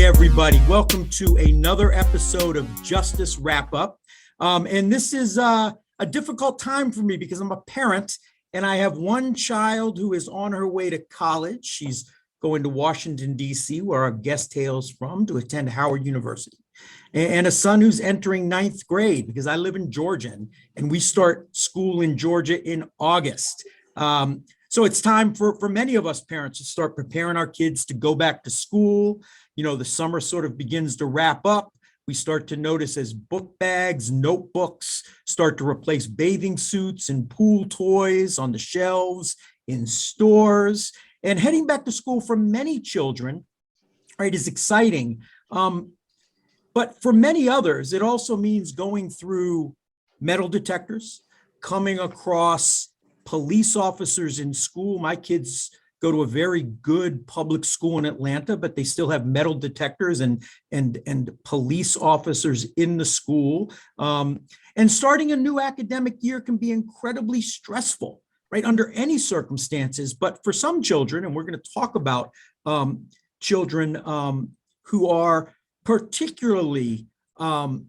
everybody. Welcome to another episode of Justice Wrap Up. And this is a difficult time for me because I'm a parent and I have one child who is on her way to college. She's going to Washington, D.C., where our guest hails from, to attend Howard University. And a son who's entering ninth grade because I live in Georgia and we start school in Georgia in August. So it's time for many of us parents to start preparing our kids to go back to school. You know, the summer sort of begins to wrap up. We start to notice as book bags, notebooks start to replace bathing suits and pool toys on the shelves in stores. And heading back to school for many children, right, is exciting. But for many others, it also means going through metal detectors, coming across police officers in school. My kids go to a very good public school in Atlanta, but they still have metal detectors and police officers in the school. And starting a new academic year can be incredibly stressful, right, under any circumstances. But for some children, and we're going to talk about children who are particularly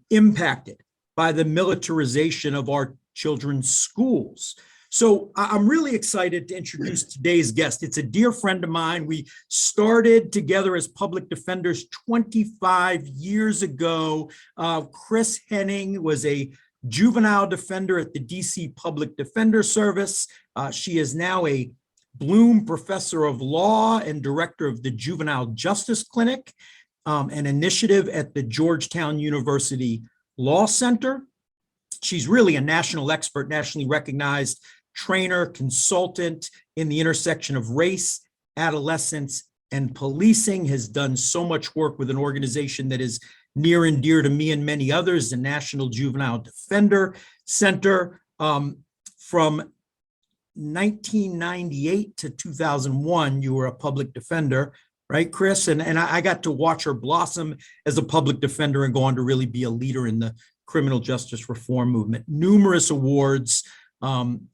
impacted by the militarization of our children's schools. So I'm really excited to introduce today's guest. It's a dear friend of mine. We started together as public defenders 25 years ago. Kristin Henning was a juvenile defender at the DC Public Defender Service. She is now a Bloom Professor of Law and Director of the Juvenile Justice Clinic, an initiative at the Georgetown University Law Center. She's really a national expert, nationally recognized trainer, consultant in the intersection of race, adolescence, and policing, has done so much work with an organization that is near and dear to me and many others, the National Juvenile Defender Center. From 1998 to 2001, you were a public defender, right, Chris? And I got to watch her blossom as a public defender and go on to really be a leader in the criminal justice reform movement. Numerous awards,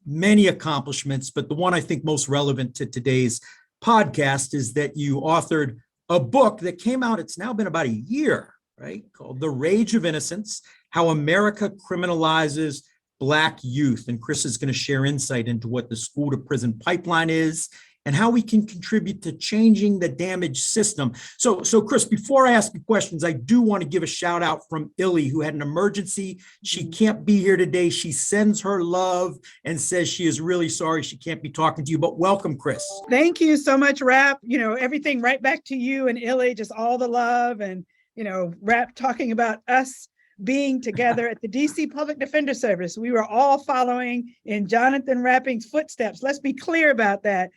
many accomplishments, but the one I think most relevant to today's podcast is that you authored a book that came out, it's now been about a year, right, called The Rage of Innocence, How America Criminalizes Black Youth. And Chris is going to share insight into what the school to prison pipeline is and how we can contribute to changing the damaged system. So Chris, before I ask you questions, I do want to give a shout out from Illy, who had an emergency. She can't be here today. She sends her love and says she is really sorry she can't be talking to you, but welcome, Chris. Thank you so much, Rap. You know, everything right back to you and Illy, just all the love and, you know, Rap talking about us being together at the DC Public Defender Service. We were all following in Jonathan Rapping's footsteps. Let's be clear about that.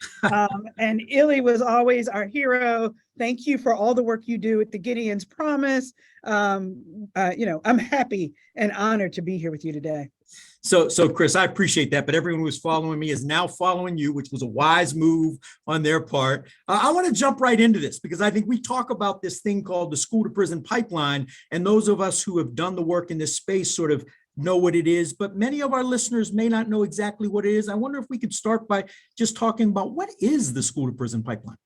And Illy was always our hero. Thank you for all the work you do at the Gideon's Promise. You know, I'm happy and honored to be here with you today. So Chris, I appreciate that, but everyone who was following me is now following you, which was a wise move on their part. I want to jump right into this because I think we talk about this thing called the school to prison pipeline, and those of us who have done the work in this space sort of know what it is, but many of our listeners may not know exactly what it is. I wonder if we could start by just talking about what is the school to prison pipeline?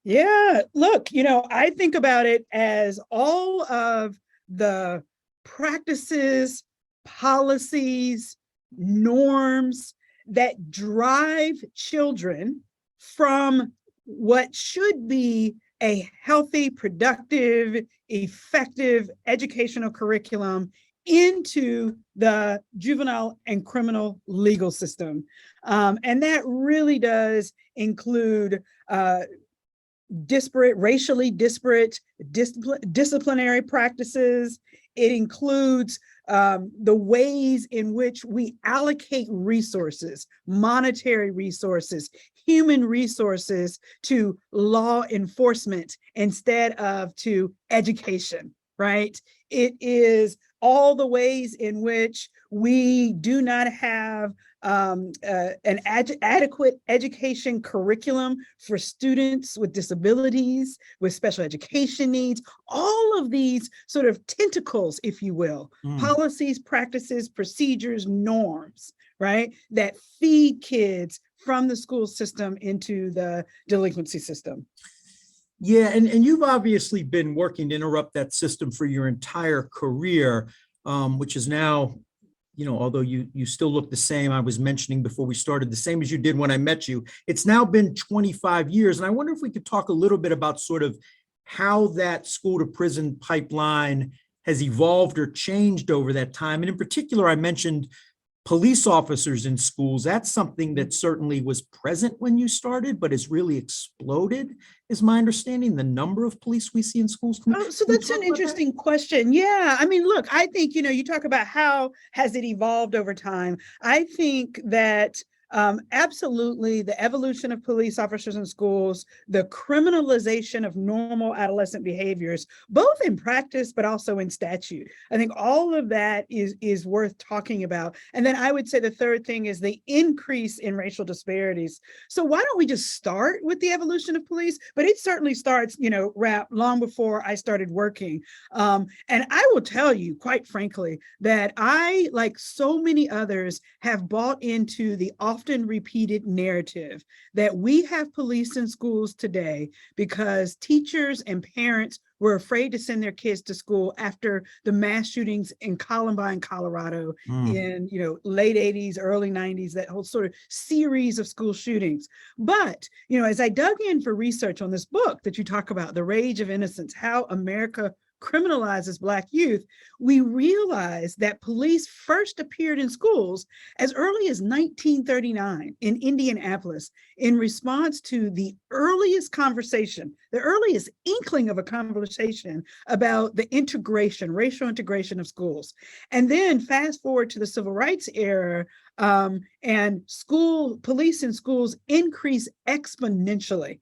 Yeah, look, you know, I think about it as all of the practices, policies, norms that drive children from what should be a healthy, productive, effective educational curriculum into the juvenile and criminal legal system. And that really does include racially disparate disciplinary practices. It includes the ways in which we allocate resources, monetary resources, human resources to law enforcement instead of to education, right? It is all the ways in which we do not have an adequate education curriculum for students with disabilities, with special education needs, all of these sort of tentacles, if you will, policies, practices, procedures, norms, right, that feed kids from the school system into the delinquency system. Yeah, and you've obviously been working to interrupt that system for your entire career, which is now, although you still look the same, I was mentioning before we started, the same as you did when I met you. It's now been 25 years. And I wonder if we could talk a little bit about sort of how that school to prison pipeline has evolved or changed over that time. And in particular, I mentioned police officers in schools. That's something that certainly was present when you started, but has really exploded, is my understanding, the number of police we see in schools. Oh, so that's an interesting question. Yeah. I mean, look, I think, you talk about how has it evolved over time. I think that absolutely the evolution of police officers in schools, the criminalization of normal adolescent behaviors, both in practice, but also in statute. I think all of that is worth talking about. And then I would say the third thing is the increase in racial disparities. So why don't we just start with the evolution of police? But it certainly starts, long before I started working. And I will tell you, quite frankly, that I, like so many others, have bought into the often repeated narrative that we have police in schools today because teachers and parents were afraid to send their kids to school after the mass shootings in Columbine, Colorado in late 80s, early 90s, that whole sort of series of school shootings. But, as I dug in for research on this book that you talk about, The Rage of Innocence, How America Criminalizes Black Youth, we realized that police first appeared in schools as early as 1939 in Indianapolis in response to the earliest conversation, the earliest inkling of a conversation about the integration, racial integration of schools. And then fast forward to the civil rights era, and police in schools increased exponentially.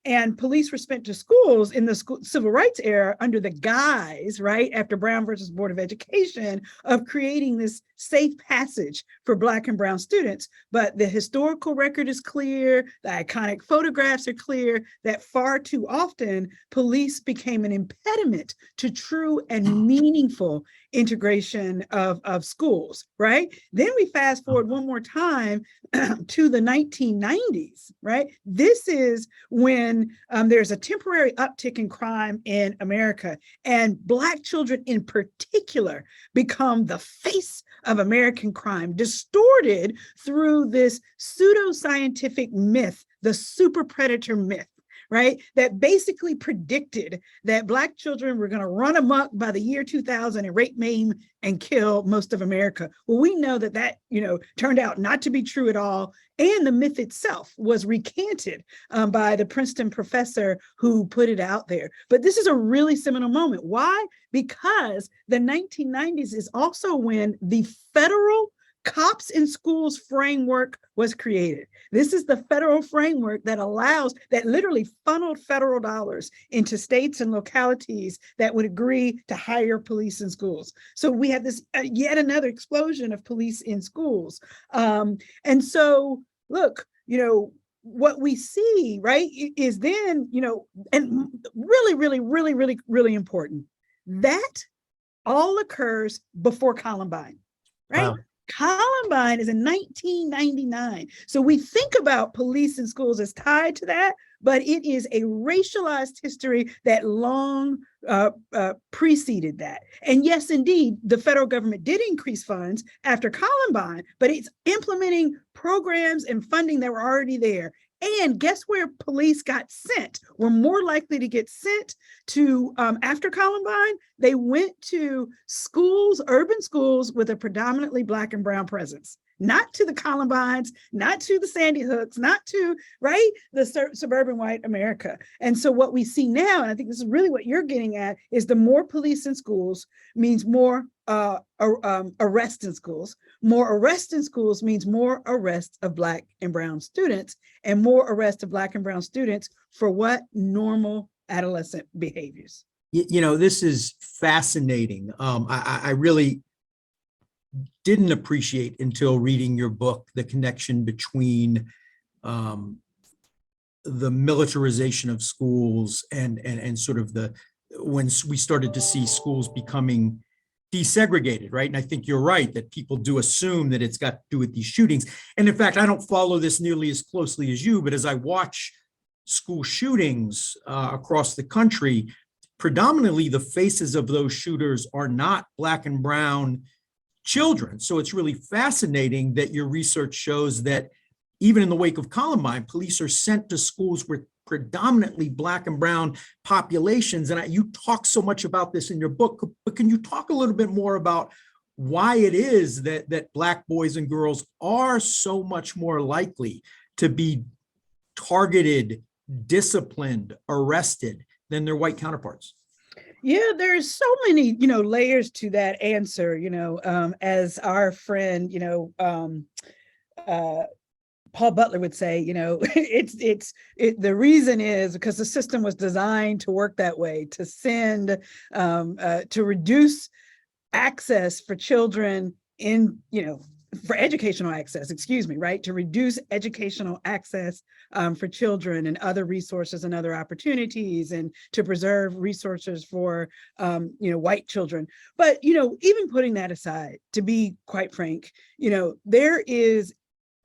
And police were sent to schools in the civil rights era under the guise, right, after Brown versus Board of Education, of creating this safe passage for Black and Brown students. But the historical record is clear, the iconic photographs are clear, that far too often police became an impediment to true and meaningful integration of schools, right? Then we fast forward one more time to the 1990s, right? This is when there's a temporary uptick in crime in America, and Black children in particular become the face of American crime, distorted through this pseudoscientific myth, the super predator myth, right? That basically predicted that Black children were going to run amok by the year 2000 and rape, maim, and kill most of America. Well, we know that turned out not to be true at all. And the myth itself was recanted by the Princeton professor who put it out there. But this is a really seminal moment. Why? Because the 1990s is also when the federal Cops in Schools framework was created. This is the federal framework that literally funneled federal dollars into states and localities that would agree to hire police in schools. So we have this yet another explosion of police in schools. And so, look, what we see, right, is then, and really, really, really, really, really important, that all occurs before Columbine, right? Wow. Columbine is in 1999. So we think about police in schools as tied to that, but it is a racialized history that long preceded that. And yes, indeed, the federal government did increase funds after Columbine, but it's implementing programs and funding that were already there. And guess where police got sent? Were more likely to get sent to, after Columbine, they went to schools, urban schools with a predominantly Black and Brown presence. Not to the Columbines, not to the Sandy Hooks, not to, right, the suburban white America. And so what we see now, and I think this is really what you're getting at, is the more police in schools means more arrest in schools. More arrest in schools means more arrest of Black and Brown students, and more arrest of Black and Brown students for what? Normal adolescent behaviors. This is fascinating. I really didn't appreciate until reading your book the connection between the militarization of schools and sort of when we started to see schools becoming desegregated, right? And I think you're right that people do assume that it's got to do with these shootings. And in fact, I don't follow this nearly as closely as you, but as I watch school shootings across the country, predominantly the faces of those shooters are not Black and brown children. So it's really fascinating that your research shows that even in the wake of Columbine, police are sent to schools with predominantly Black and brown populations. And you talk so much about this in your book, but can you talk a little bit more about why it is that Black boys and girls are so much more likely to be targeted, disciplined, arrested than their white counterparts? Yeah, there's so many, layers to that answer, as our friend, Paul Butler would say, the reason is because the system was designed to work that way, to send, to reduce access for children for educational access, right? To reduce educational access for children and other resources and other opportunities, and to preserve resources for, white children. But, even putting that aside, to be quite frank, there is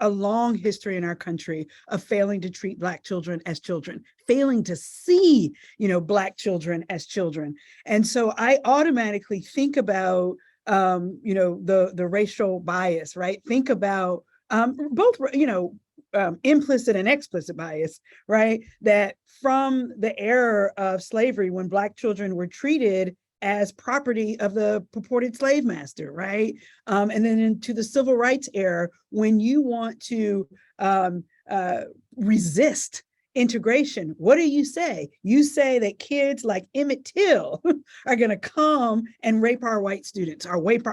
a long history in our country of failing to treat Black children as children, failing to see, Black children as children. And so I automatically think about, the racial bias, right? Think about both, implicit and explicit bias, right? That from the era of slavery, when Black children were treated as property of the purported slave master, right? And then into the civil rights era, when you want to resist integration, what do you say? You say that kids like Emmett Till are going to come and rape our white students, or rape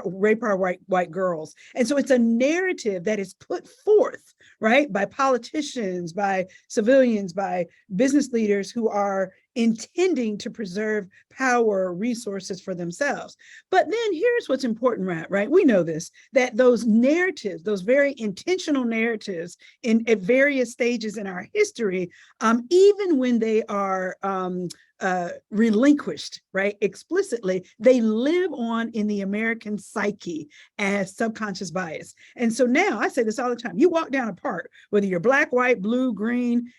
our white girls. And so it's a narrative that is put forth, right, by politicians, by civilians, by business leaders who are intending to preserve power, resources for themselves. But then here's what's important, right? We know this, that those narratives, those very intentional narratives at various stages in our history, even when they are relinquished, right, explicitly, they live on in the American psyche as subconscious bias. And so now I say this all the time: you walk down a park, whether you're Black, white, blue, green,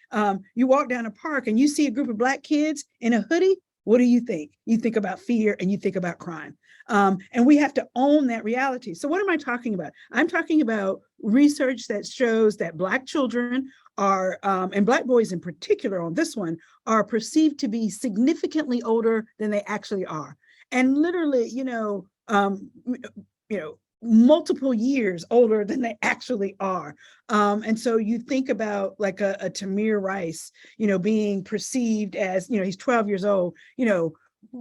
you walk down a park and you see a group of Black kids in a hoodie, what do you think? You think about fear and you think about crime. And we have to own that reality. So what am I talking about? I'm talking about research that shows that Black children are, and Black boys in particular on this one, are perceived to be significantly older than they actually are. And literally, multiple years older than they actually are. And so you think about like a Tamir Rice, being perceived as, he's 12 years old,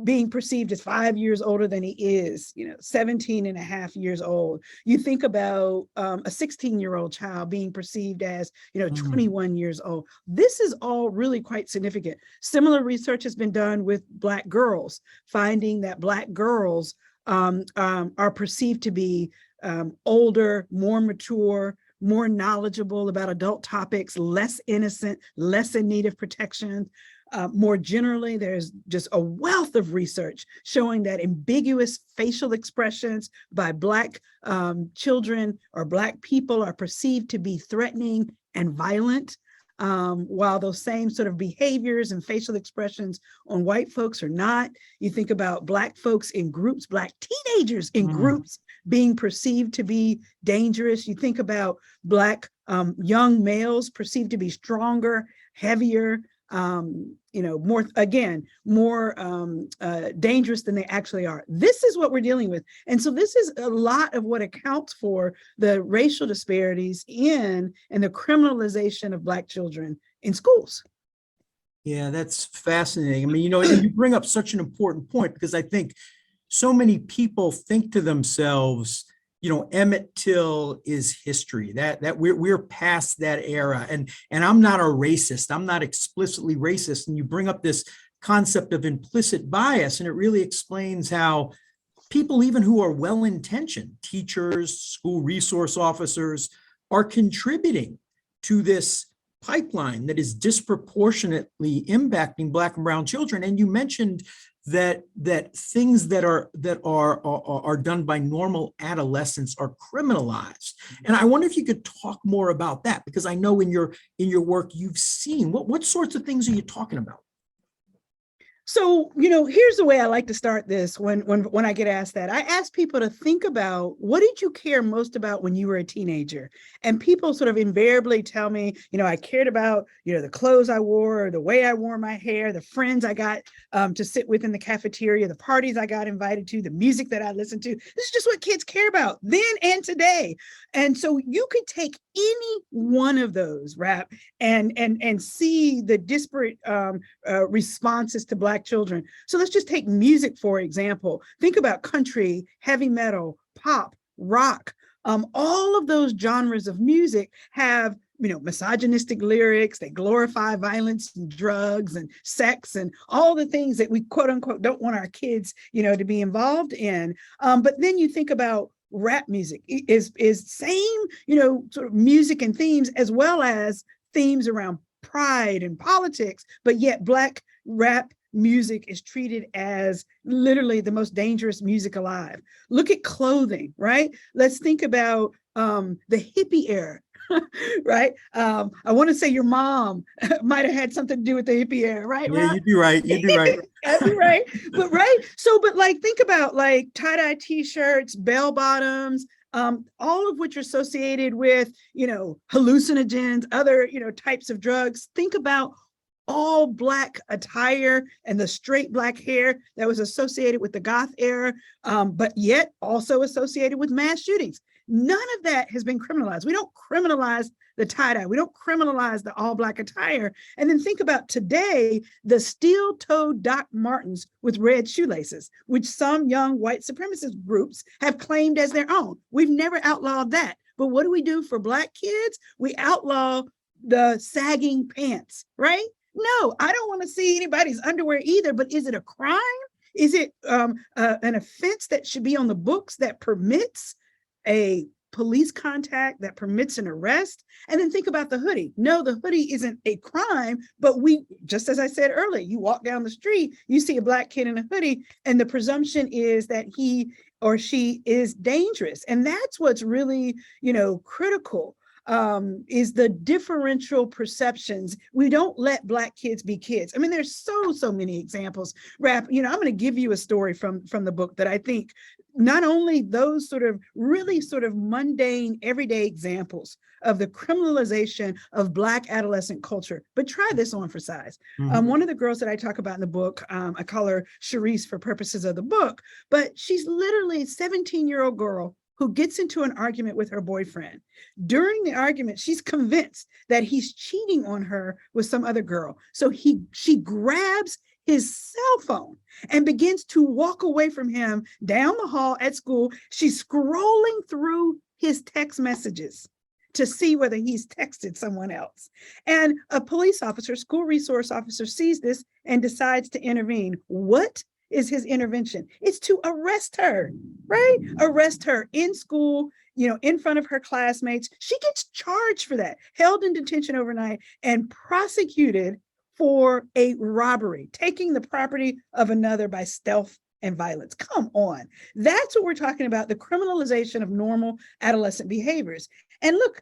being perceived as 5 years older than he is, 17 and a half years old. You think about a 16-year-old child being perceived as, 21 years old. This is all really quite significant. Similar research has been done with Black girls, finding that Black girls are perceived to be older, more mature, more knowledgeable about adult topics, less innocent, less in need of protection. More generally, there's just a wealth of research showing that ambiguous facial expressions by Black children or Black people are perceived to be threatening and violent, while those same sort of behaviors and facial expressions on white folks are not. You think about Black folks in groups, Black teenagers in groups being perceived to be dangerous. You think about Black young males perceived to be stronger, heavier, more dangerous than they actually are. This is what we're dealing with. And so this is a lot of what accounts for the racial disparities and the criminalization of Black children in schools. Yeah, that's fascinating. I mean, you bring up such an important point, because I think so many people think to themselves, Emmett Till is history, that we're past that era. And I'm not a racist. I'm not explicitly racist. And you bring up this concept of implicit bias, and it really explains how people, even who are well-intentioned, teachers, school resource officers, are contributing to this pipeline that is disproportionately impacting Black and brown children. And you mentioned that things that are done by normal adolescents are criminalized. And I wonder if you could talk more about that, because I know in your work you've seen what sorts of things are you talking about? So, here's the way I like to start this when I get asked that. I ask people to think about, what did you care most about when you were a teenager? And people sort of invariably tell me, I cared about, the clothes I wore, the way I wore my hair, the friends I got to sit with in the cafeteria, the parties I got invited to, the music that I listened to. This is just what kids care about then and today. And so you could take any one of those, Rap, and see the disparate responses to Black children. So let's just take music, for example. Think about country, heavy metal, pop, rock. All of those genres of music have misogynistic lyrics. They glorify violence and drugs and sex and all the things that we quote unquote don't want our kids to be involved in. But then you think about rap music is same sort of music and themes, as well as themes around pride and politics, but yet Black rap music is treated as literally the most dangerous music alive. Look at clothing, right? Let's think about the hippie era. Right? I want to say your mom might have had something to do with the hippie era, right? Yeah, you'd be right. You'd be right. That'd be right. But think about like tie-dye t-shirts, bell bottoms, all of which are associated with, hallucinogens, other, types of drugs. Think about all Black attire and the straight Black hair that was associated with the goth era, but yet also associated with mass shootings. None of that has been criminalized. We don't criminalize the tie-dye. We don't criminalize the all Black attire. And then think about today, the steel-toed Doc Martens with red shoelaces, which some young white supremacist groups have claimed as their own. We've never outlawed that. But what do we do for Black kids? We outlaw the sagging pants, right? No, I don't want to see anybody's underwear either, but is it a crime? Is it an offense that should be on the books that permits a police contact, that permits an arrest? And then think about the hoodie. No, the hoodie isn't a crime, but we, just as I said earlier, you walk down the street, you see a Black kid in a hoodie, and the presumption is that he or she is dangerous. And that's what's really, critical. Is the differential perceptions. We don't let Black kids be kids. I mean, there's so many examples. Rap, I'm going to give you a story from the book that I think not only those sort of really sort of mundane, everyday examples of the criminalization of Black adolescent culture, but try this on for size. Mm-hmm. One of the girls that I talk about in the book, I call her Sharice for purposes of the book, but she's literally a 17-year-old girl who gets into an argument with her boyfriend. During the argument, she's convinced that he's cheating on her with some other girl. So she grabs his cell phone and begins to walk away from him down the hall at school. She's scrolling through his text messages to see whether he's texted someone else. And a police officer, school resource officer, sees this and decides to intervene. What is his intervention? It's to arrest her, right? Arrest her in school, in front of her classmates. She gets charged for that, held in detention overnight, and prosecuted for a robbery, taking the property of another by stealth and violence. Come on. That's what we're talking about, the criminalization of normal adolescent behaviors. And look,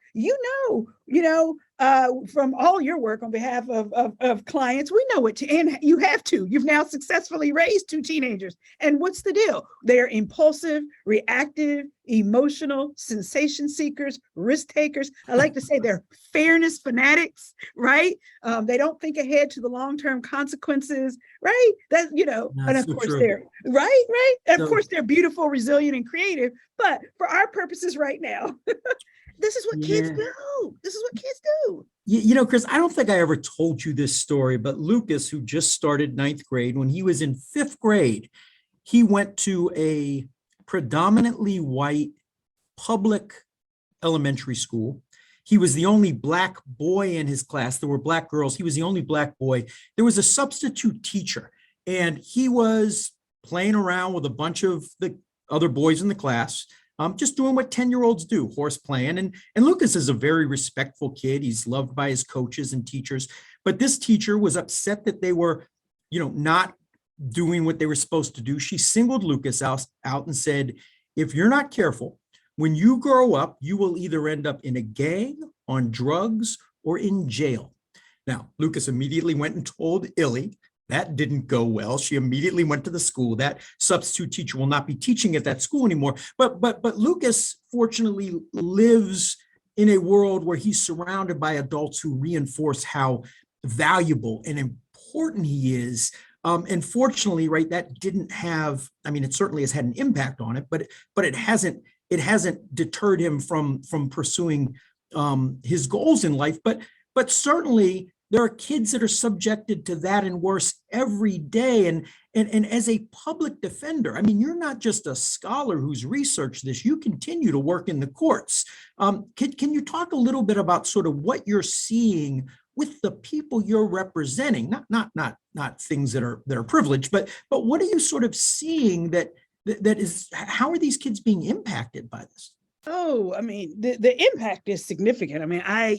from all your work on behalf of clients, we know it, and you have to. You've now successfully raised 2 teenagers. And what's the deal? They're impulsive, reactive, emotional, sensation seekers, risk takers. I like to say they're fairness fanatics, right? They don't think ahead to the long-term consequences, right? That, and of course they're right. And of course they're beautiful, resilient, and creative. But for our purposes right now, this is what kids do. This is what kids do. Chris, I don't think I ever told you this story, but Lucas, who just started 9th grade, when he was in 5th grade, he went to a predominantly white public elementary school. He was the only Black boy in his class. There were Black girls. He was the only Black boy. There was a substitute teacher, and he was playing around with a bunch of the other boys in the class, just doing what 10-year-olds do, horse playing. And Lucas is a very respectful kid. He's loved by his coaches and teachers. But this teacher was upset that they were, not doing what they were supposed to do. She singled Lucas out and said, if you're not careful, when you grow up, you will either end up in a gang, on drugs, or in jail. Now, Lucas immediately went and told Illy. That didn't go well. She immediately went to the school. That substitute teacher will not be teaching at that school anymore. But Lucas fortunately lives in a world where he's surrounded by adults who reinforce how valuable and important he is. And fortunately, right, that didn't have, I mean, it certainly has had an impact on it, but it hasn't deterred him from pursuing his goals in life. But certainly there are kids that are subjected to that and worse every day. And as a public defender, I mean, you're not just a scholar who's researched this, you continue to work in the courts. Can you talk a little bit about sort of what you're seeing with the people you're representing, not things that are privileged, but what are you sort of seeing that is, how are these kids being impacted by this? Oh, I mean, the impact is significant. I mean, I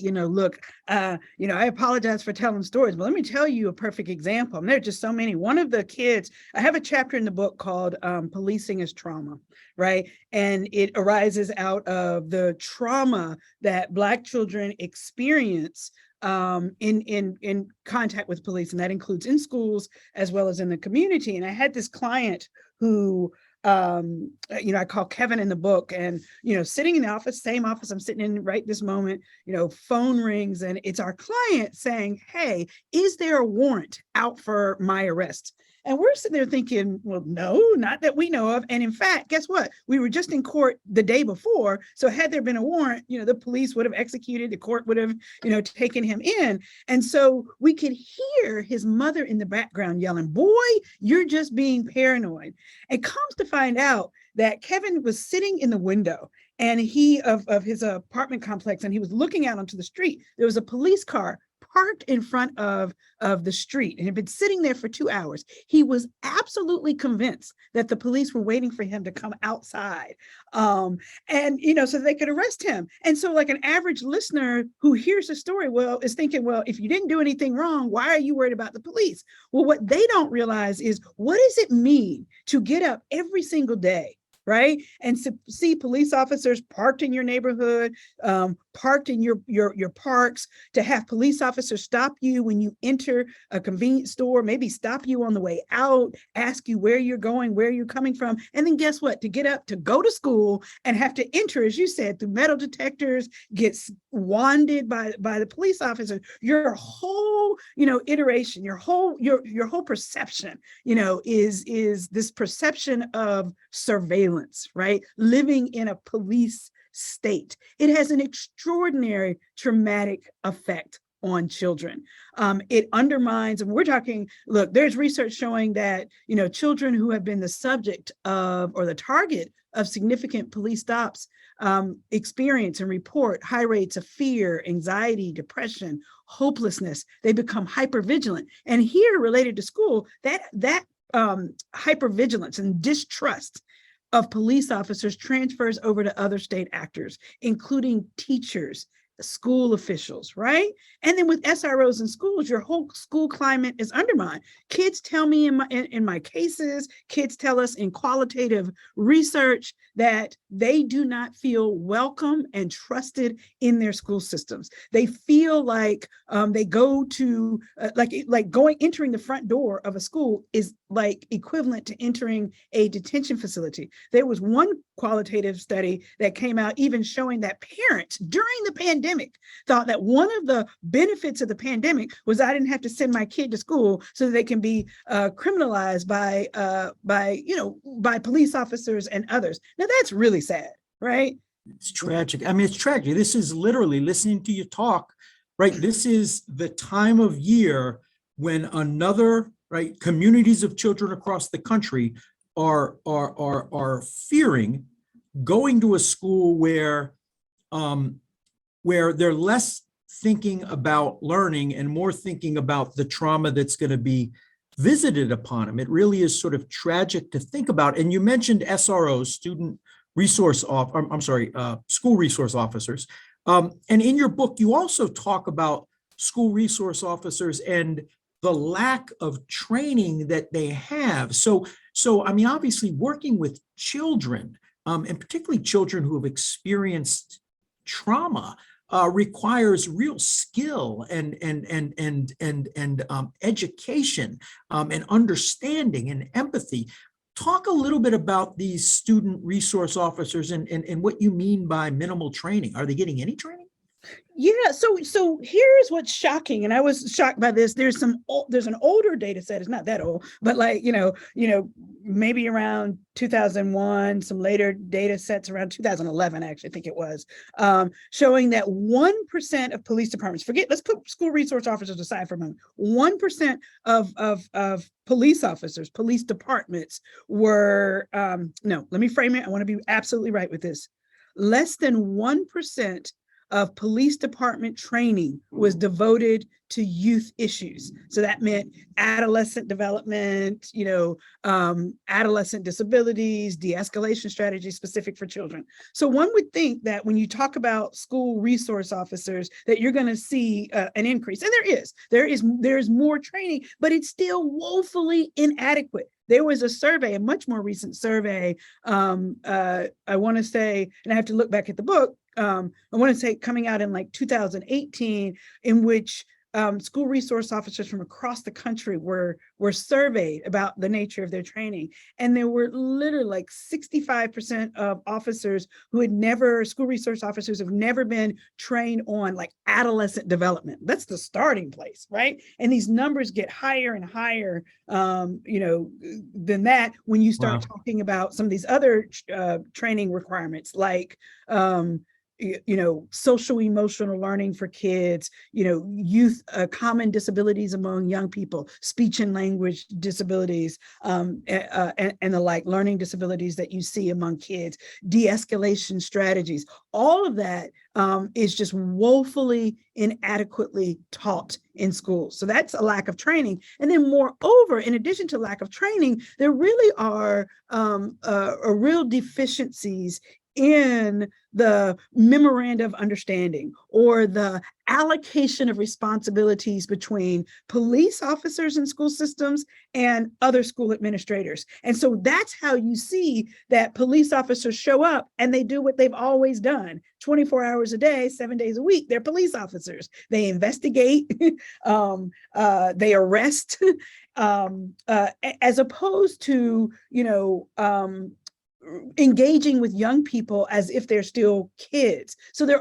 apologize for telling stories, but let me tell you a perfect example. I mean, there are just so many. One of the kids, I have a chapter in the book called Policing as Trauma, right? And it arises out of the trauma that Black children experience in contact with police, and that includes in schools as well as in the community. And I had this client who I call Kevin in the book, and sitting in the office, same office I'm sitting in right this moment, phone rings, and it's our client saying, hey, is there a warrant out for my arrest? And we're sitting there thinking, well, no, not that we know of. And in fact, guess what? We were just in court the day before. So had there been a warrant, the police would have executed, the court would have, taken him in. And so we could hear his mother in the background yelling, boy, you're just being paranoid. And comes to find out that Kevin was sitting in the window and of his apartment complex, and he was looking out onto the street. There was a police car parked in front of the street and had been sitting there for 2 hours. He was absolutely convinced that the police were waiting for him to come outside, so they could arrest him. And so like an average listener who hears the story, is thinking, well, if you didn't do anything wrong, why are you worried about the police? Well, what they don't realize is, what does it mean to get up every single day, right? And to see police officers parked in your neighborhood, parked in your parks, to have police officers stop you when you enter a convenience store, maybe stop you on the way out, ask you where you're going, where you're coming from. And then guess what? To get up, to go to school and have to enter, as you said, through metal detectors, gets wanded by the police officer. Your whole, iteration, your whole perception, is this perception of surveillance, right? Living in a police state. It has an extraordinary traumatic effect on children. It undermines, and we're talking, look, there's research showing that, children who have been the subject of, or the target of significant police stops, experience and report high rates of fear, anxiety, depression, hopelessness. They become hypervigilant. And here, related to school, that hypervigilance and distrust of police officers transfers over to other state actors, including teachers, school officials, right? And then with SROs in schools, your whole school climate is undermined. Kids tell me in my cases, kids tell us in qualitative research that they do not feel welcome and trusted in their school systems. They feel like they go to entering the front door of a school is like equivalent to entering a detention facility. There was one qualitative study that came out even showing that parents during the pandemic thought that one of the benefits of the pandemic was I didn't have to send my kid to school so that they can be criminalized by police officers and others. Now that's really sad, right? It's tragic. I mean, it's tragic. This is literally, listening to you talk, right? This is the time of year when communities of children across the country are fearing going to a school where they're less thinking about learning and more thinking about the trauma that's going to be visited upon them. It really is sort of tragic to think about. And you mentioned SROs, school resource officers. And in your book, you also talk about school resource officers and the lack of training that they have. So I mean, obviously working with children, and particularly children who have experienced trauma, requires real skill and education, and understanding and empathy. Talk a little bit about these student resource officers and what you mean by minimal training. Are they getting any training? Yeah, so here's what's shocking, and I was shocked by this. There's an older data set. It's not that old, but like maybe around 2001. Some later data sets around 2011, actually, I think it was, showing that 1% of police departments. Let's put school resource officers aside for a moment. 1% of police officers, police departments were no. Let me frame it. I want to be absolutely right with this. Less than 1% of police department training was devoted to youth issues. So that meant adolescent development, adolescent disabilities, de-escalation strategies specific for children. So one would think that when you talk about school resource officers, that you're going to see an increase, and there is more training, but it's still woefully inadequate. There was a survey, a much more recent survey, I want to say, and I have to look back at the book, I want to say coming out in like 2018, in which school resource officers from across the country were surveyed about the nature of their training. And there were literally like 65% of officers school resource officers have never been trained on like adolescent development. That's the starting place, right? And these numbers get higher and higher, than that when you start talking about some of these other training requirements, like social emotional learning for kids, youth, common disabilities among young people, speech and language disabilities, and the like, learning disabilities that you see among kids, de-escalation strategies. All of that is just woefully inadequately taught in schools. So that's a lack of training. And then moreover, in addition to lack of training, there really are real deficiencies in the memoranda of understanding or the allocation of responsibilities between police officers in school systems and other school administrators. And so that's how you see that police officers show up and they do what they've always done, 24 hours a day, 7 days a week. They're police officers. They investigate, they arrest, as opposed to, engaging with young people as if they're still kids. So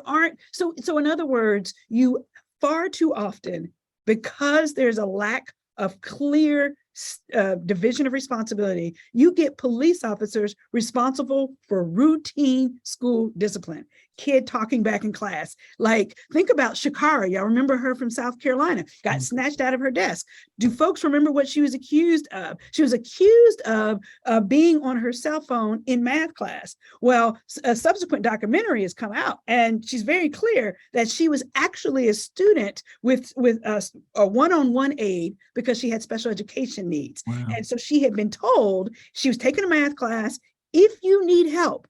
in other words, you far too often, because there's a lack of clear division of responsibility, you get police officers responsible for routine school discipline, kid talking back in class. Like, think about Shakara. Y'all remember her from South Carolina, got snatched out of her desk. Do folks remember what she was accused of? She was accused of being on her cell phone in math class. Well, a subsequent documentary has come out, and she's very clear that she was actually a student with a one-on-one aid because she had special education needs. Wow. And so she had been told, she was taking a math class, if you need help,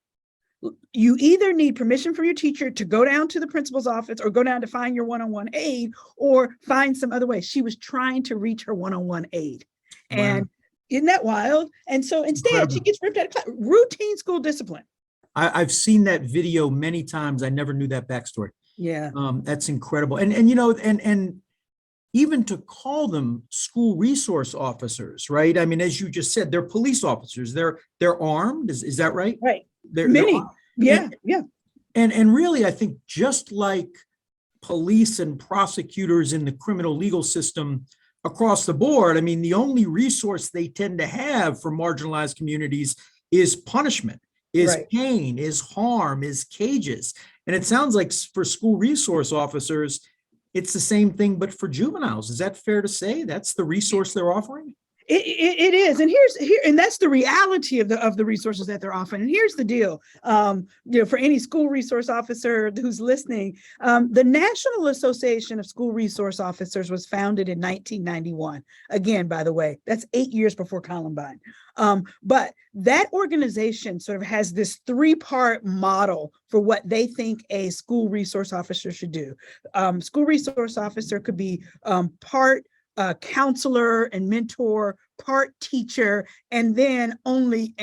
you either need permission from your teacher to go down to the principal's office or go down to find your one-on-one aid or find some other way. She was trying to reach her one-on-one aid. Wow. And isn't that wild? And so instead, incredible. She gets ripped out of class. Routine school discipline. I've seen that video many times. I never knew that backstory. Yeah. That's incredible. And even to call them school resource officers, right? I mean, as you just said, they're police officers. They're armed. Is that right? Right. Many. Yeah. And really, I think just like police and prosecutors in the criminal legal system across the board, I mean, the only resource they tend to have for marginalized communities is punishment, is right. Pain, is harm, is cages. And it sounds like for school resource officers, it's the same thing, but for juveniles. Is that fair to say? That's the resource they're offering? It is, and and that's the reality of the resources that they're offering. And here's the deal, for any school resource officer who's listening, the National Association of School Resource Officers was founded in 1991. Again, by the way, that's 8 years before Columbine. But that organization sort of has this 3-part model for what they think a school resource officer should do. School resource officer could be part counselor and mentor, part teacher, and then only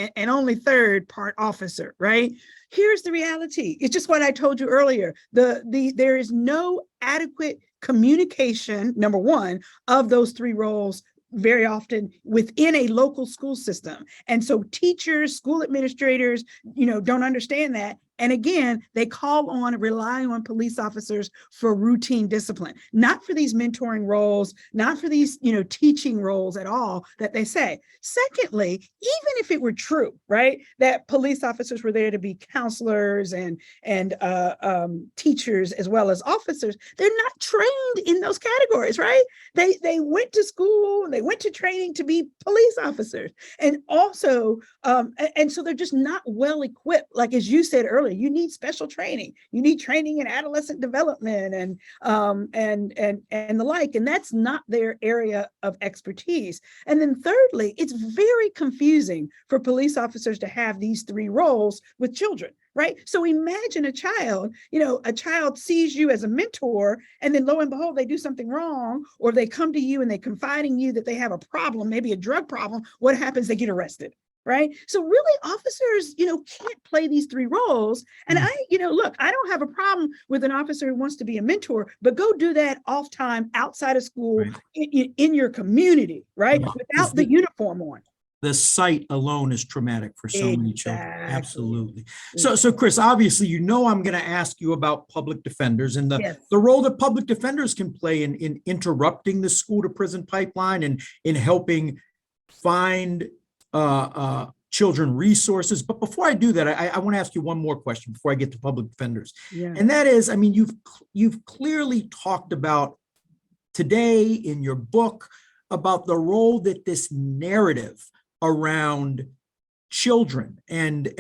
third part officer, right? Here's the reality. It's just what I told you earlier. There is no adequate communication, number one, of those three roles very often within a local school system. And so teachers, school administrators, don't understand that. And again, they rely on police officers for routine discipline, not for these mentoring roles, not for these, teaching roles at all that they say. Secondly, even if it were true, right, that police officers were there to be counselors and teachers as well as officers, they're not trained in those categories, right? They went to school and they went to training to be police officers. And also, and so they're just not well equipped. Like, as you said earlier, you need special training. You need training in adolescent development and the like, and that's not their area of expertise. And then thirdly, it's very confusing for police officers to have these three roles with children, right? So imagine a child sees you as a mentor, and then lo and behold, they do something wrong, or they come to you and they confide in you that they have a problem, maybe a drug problem. What happens? They get arrested. Right. So really, officers, can't play these three roles. And look, I don't have a problem with an officer who wants to be a mentor, but go do that off time outside of school, right, in your community, right? Without the uniform on. The sight alone is traumatic for so many children. Absolutely. So Chris, obviously, I'm going to ask you about public defenders and the role that public defenders can play in interrupting the school to prison pipeline and in helping find children resources. But before I do that, I want to ask you one more question before I get to public defenders. Yeah. And that is, you've clearly talked about today in your book about the role that this narrative around children and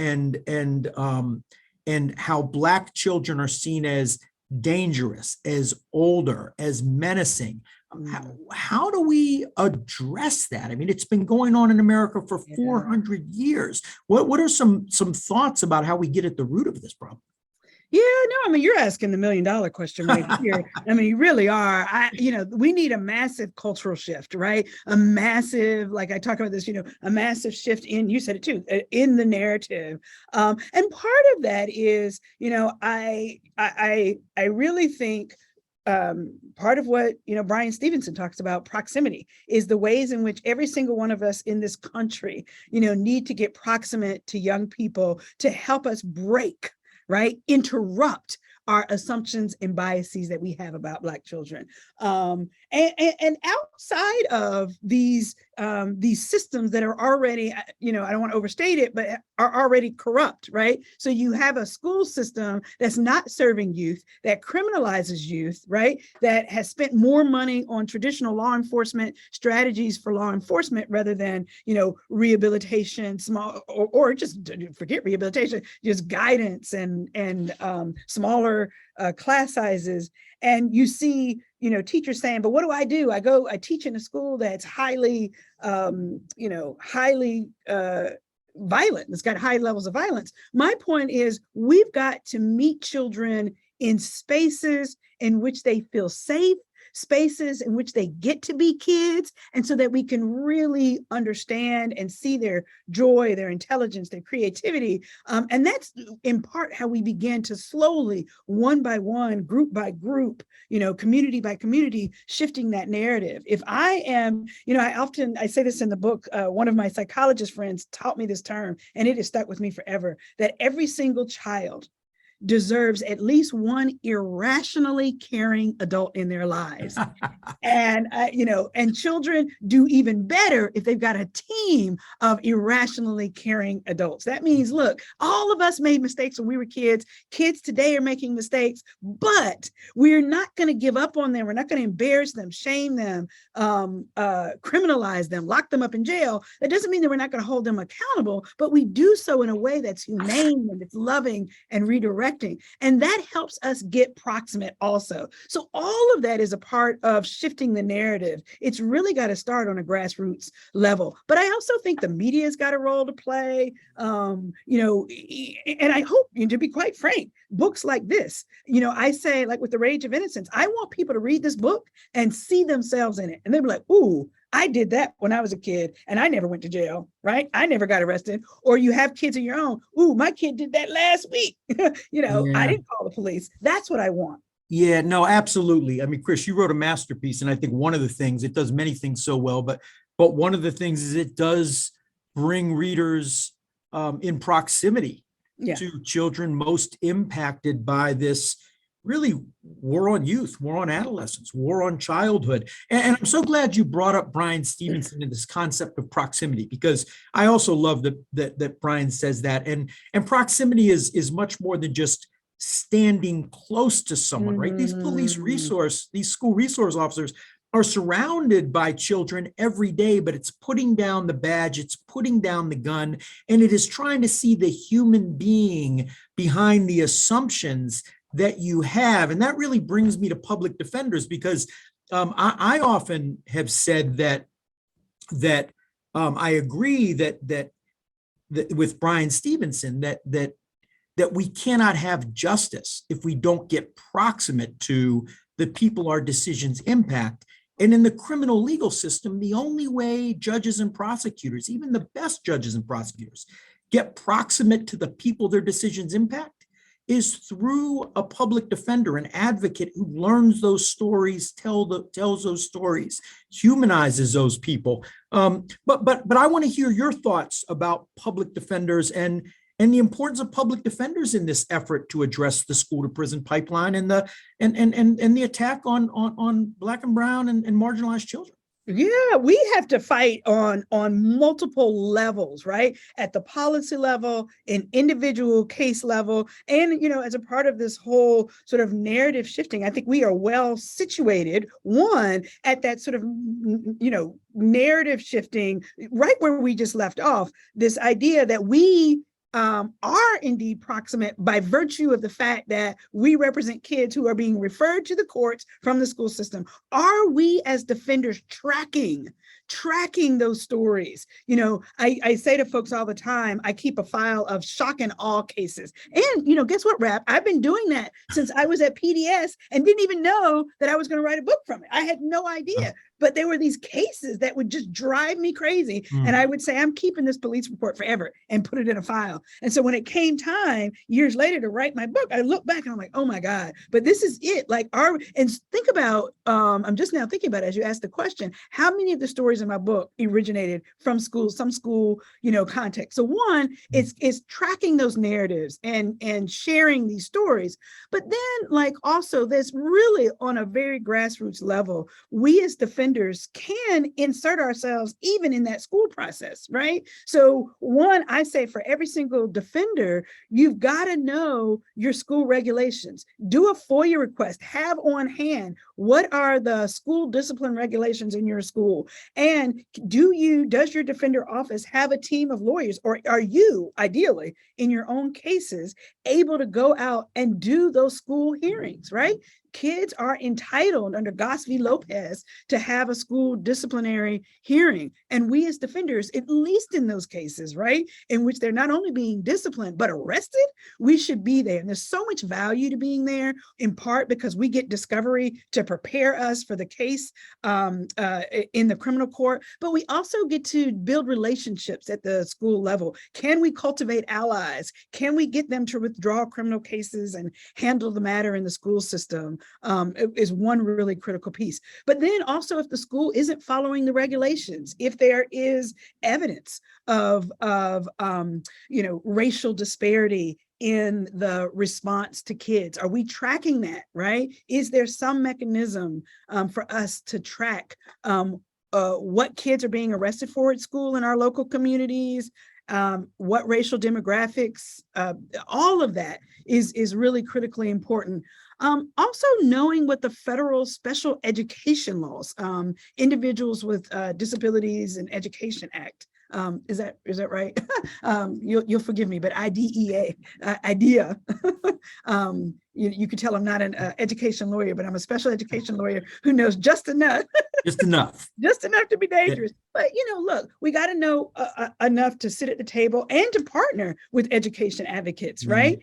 how Black children are seen as dangerous, as older, as menacing. How do we address that? It's been going on in America for 400 years. What are some thoughts about how we get at the root of this problem? Yeah, no, you're asking the $1 million question right here. You really are. We need a massive cultural shift, right? A massive, like I talk about this, a massive shift you said it too, in the narrative. And part of that is, I really think part of what Brian Stevenson talks about, proximity, is the ways in which every single one of us in this country, need to get proximate to young people to help us break, right, interrupt our assumptions and biases that we have about Black children. And outside of these systems that are already, I don't want to overstate it, but are already corrupt, right? So you have a school system that's not serving youth, that criminalizes youth, right? That has spent more money on traditional law enforcement strategies for law enforcement rather than, rehabilitation, or just forget rehabilitation, just guidance and smaller class sizes. And you see, teachers saying, but what do? I teach in a school that's highly violent. It's got high levels of violence. My point is, we've got to meet children in spaces in which they feel safe, spaces in which they get to be kids, and so that we can really understand and see their joy, their intelligence, their creativity. And that's in part how we begin to slowly, one by one, group by group, community by community, shifting that narrative. If I am, I say this in the book, one of my psychologist friends taught me this term, and it has stuck with me forever, that every single child deserves at least one irrationally caring adult in their lives. And, and children do even better if they've got a team of irrationally caring adults. That means, look, all of us made mistakes when we were kids. Kids today are making mistakes, but we're not going to give up on them. We're not going to embarrass them, shame them, criminalize them, lock them up in jail. That doesn't mean that we're not going to hold them accountable, but we do so in a way that's humane and it's loving and redirecting. correcting. And that helps us get proximate also. So all of that is a part of shifting the narrative. It's really got to start on a grassroots level. But I also think the media's got a role to play. And I hope, to be quite frank, books like this, I say, like with the Rage of Innocence, I want people to read this book and see themselves in it. And they'll be like, ooh, I did that when I was a kid and I never went to jail, right? I never got arrested. Or you have kids of your own. Ooh, my kid did that last week. I didn't call the police. That's what I want. Yeah, no, absolutely. I mean, Chris, you wrote a masterpiece, and I think one of the things, it does many things so well, but one of the things is it does bring readers in proximity to children most impacted by this really war on youth, war on adolescence, war on childhood. And I'm so glad you brought up Bryan Stevenson and this concept of proximity, because I also love that Bryan says that. And proximity is much more than just standing close to someone, right? These these school resource officers are surrounded by children every day, but it's putting down the badge, it's putting down the gun, and it is trying to see the human being behind the assumptions that you have. And that really brings me to public defenders, because I often have said that I agree that with Bryan Stevenson, that we cannot have justice if we don't get proximate to the people our decisions impact. And in the criminal legal system, the only way judges and prosecutors, even the best judges and prosecutors, get proximate to the people their decisions impact is through a public defender, an advocate who learns those stories, tells those stories, humanizes those people. But I want to hear your thoughts about public defenders and the importance of public defenders in this effort to address the school to prison pipeline and the attack on Black and brown and marginalized children. Yeah, we have to fight on multiple levels, right? At the policy level, in individual case level, and as a part of this whole sort of narrative shifting. I think we are well situated, one, at that sort of narrative shifting, right where we just left off, this idea that we are indeed proximate by virtue of the fact that we represent kids who are being referred to the courts from the school system. Are we as defenders tracking those stories? I say to folks all the time, I keep a file of shock and awe cases. And guess what, Rap? I've been doing that since I was at PDS and didn't even know that I was going to write a book from it. I had no idea. But there were these cases that would just drive me crazy. And I would say, I'm keeping this police report forever and put it in a file. And so when it came time years later to write my book, I look back and I'm like, oh my God, but this is it. And think about, I'm just now thinking about it as you asked the question, how many of the stories in my book originated from some school, context. So one, it's tracking those narratives and sharing these stories. But then also there's really on a very grassroots level, we as defenders can insert ourselves even in that school process, right? So one, I say for every single defender, you've got to know your school regulations. Do a FOIA request, have on hand, what are the school discipline regulations in your school? And does your defender office have a team of lawyers, or are you, ideally, in your own cases, able to go out and do those school hearings, right? Kids are entitled under Goss v. Lopez to have a school disciplinary hearing. And we as defenders, at least in those cases, right, in which they're not only being disciplined, but arrested, we should be there. And there's so much value to being there, in part because we get discovery to prepare us for the case in the criminal court, but we also get to build relationships at the school level. Can we cultivate allies? Can we get them to withdraw criminal cases and handle the matter in the school system? Is one really critical piece. But then also, if the school isn't following the regulations, if there is evidence of racial disparity in the response to kids, are we tracking that, right? Is there some mechanism for us to track what kids are being arrested for at school in our local communities? What racial demographics, all of that is really critically important. Also knowing what the federal special education laws, Individuals with Disabilities and Education Act, Is that right? You'll forgive me, but IDEA, idea. You could tell I'm not an education lawyer, but I'm a special education lawyer who knows just enough, Just enough. just enough to be dangerous. But look, we got to know enough to sit at the table and to partner with education advocates, right?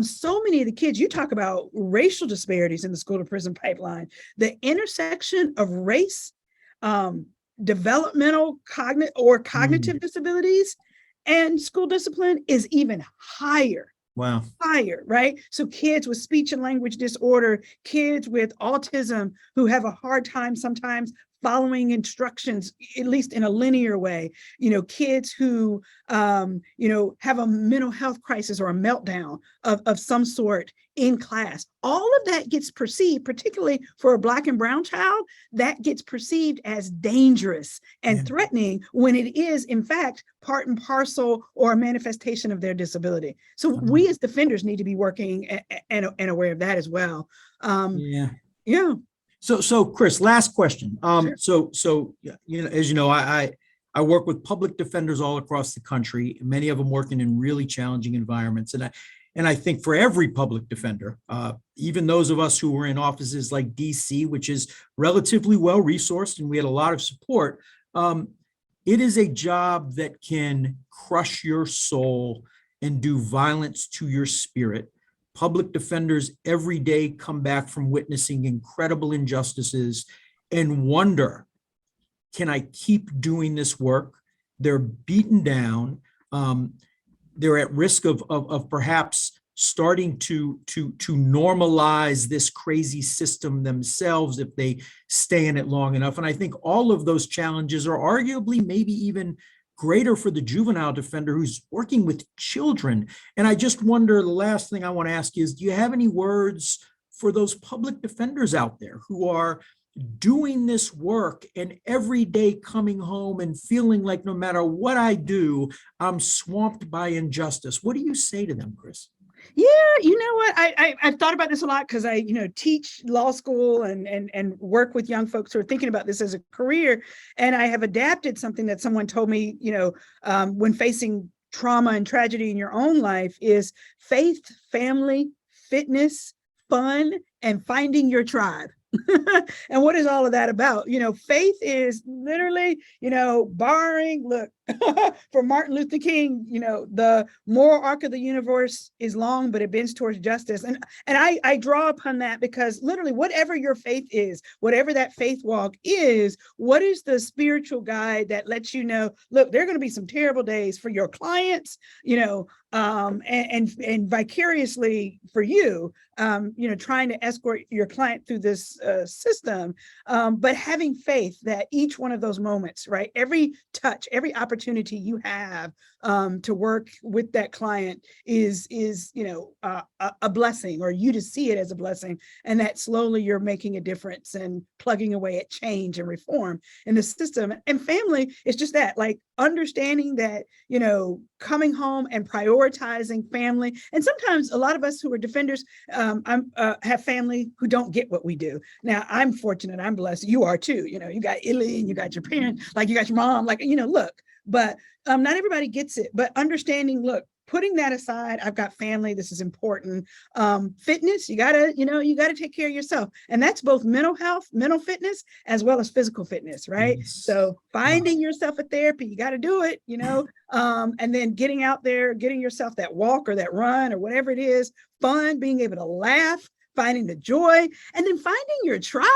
So many of the kids, you talk about racial disparities in the school to prison pipeline, the intersection of race, developmental cognitive disabilities, and school discipline is even higher. Wow. Higher, right? So kids with speech and language disorder, kids with autism who have a hard time sometimes following instructions, at least in a linear way, kids who, have a mental health crisis or a meltdown of some sort in class. All of that gets perceived, particularly for a Black and brown child, that gets perceived as dangerous and threatening when it is, in fact, part and parcel or a manifestation of their disability. So we as defenders need to be working and aware of that as well. Yeah. So Chris, last question. Sure. So as you know, I work with public defenders all across the country, many of them working in really challenging environments. And I think for every public defender, even those of us who were in offices like DC, which is relatively well resourced and we had a lot of support, it is a job that can crush your soul and do violence to your spirit. Public defenders every day come back from witnessing incredible injustices and wonder, can I keep doing this work? They're beaten down. They're at risk of perhaps starting to normalize this crazy system themselves if they stay in it long enough. And I think all of those challenges are arguably maybe even greater for the juvenile defender who's working with children. And I just wonder, the last thing I want to ask you is, do you have any words for those public defenders out there who are doing this work and every day coming home and feeling like no matter what I do, I'm swamped by injustice? What do you say to them, Chris? Yeah, you know what? I've thought about this a lot because I, teach law school and work with young folks who are thinking about this as a career. And I have adapted something that someone told me, when facing trauma and tragedy in your own life, is faith, family, fitness, fun, and finding your tribe. And what is all of that about? Faith is literally, barring, look, for Martin Luther King, the moral arc of the universe is long, but it bends towards justice. And I draw upon that because literally whatever your faith is, whatever that faith walk is, what is the spiritual guide that lets you know, look, there are going to be some terrible days for your clients, and vicariously for you, trying to escort your client through this system, but having faith that each one of those moments, right, every touch, every opportunity you have to work with that client is a blessing, or you to see it as a blessing, and that slowly you're making a difference and plugging away at change and reform in the system. And family is just that, like understanding that, coming home and prioritizing family. And sometimes a lot of us who are defenders have family who don't get what we do. Now, I'm fortunate, I'm blessed. You are too. You got Illy and you got your parents, like you got your mom, like, look, but not everybody gets it. But understanding, look, putting that aside, I've got family, this is important. Fitness, you gotta take care of yourself. And that's both mental health, mental fitness, as well as physical fitness, right? Yes. So finding yourself a therapy, you gotta do it, and then getting out there, getting yourself that walk or that run or whatever it is, fun, being able to laugh, finding the joy, and then finding your tribe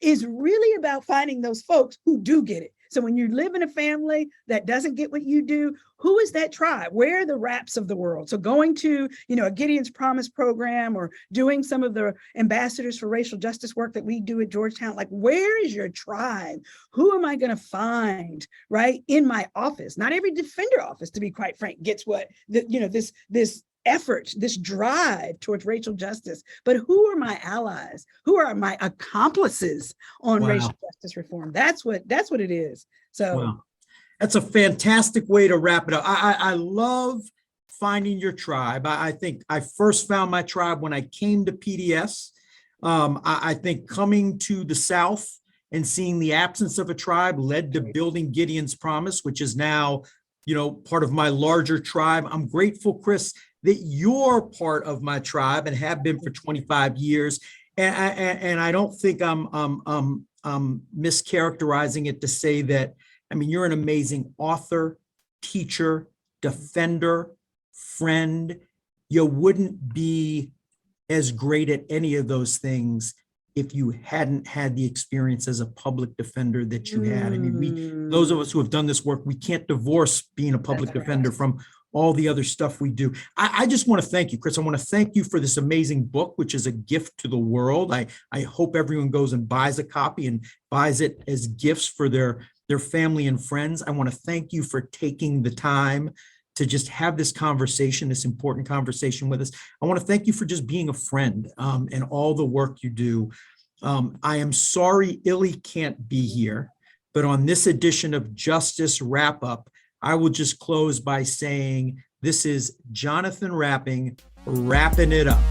is really about finding those folks who do get it. So when you live in a family that doesn't get what you do, who is that tribe? Where are the RAPs of the world? So going to, a Gideon's Promise program or doing some of the ambassadors for racial justice work that we do at Georgetown, like, where is your tribe? Who am I going to find, right, in my office? Not every defender office, to be quite frank, gets what, this effort, this drive towards racial justice, but who are my allies? Who are my accomplices on racial justice reform? That's what it is. So that's a fantastic way to wrap it up. I love finding your tribe. I think I first found my tribe when I came to PDS. I think coming to the South and seeing the absence of a tribe led to building Gideon's Promise, which is now, part of my larger tribe. I'm grateful, Chris, that you're part of my tribe and have been for 25 years. And I don't think I'm mischaracterizing it to say that, you're an amazing author, teacher, defender, friend. You wouldn't be as great at any of those things if you hadn't had the experience as a public defender that you had. Those of us who have done this work, we can't divorce being a public defender from all the other stuff we do. I just want to thank you, Chris. I want to thank you for this amazing book, which is a gift to the world. I hope everyone goes and buys a copy and buys it as gifts for their family and friends. I want to thank you for taking the time to just have this conversation, this important conversation with us. I want to thank you for just being a friend and all the work you do. I am sorry Illy can't be here, but on this edition of Justice Wrap Up, I will just close by saying this is Jonathan wrapping it up.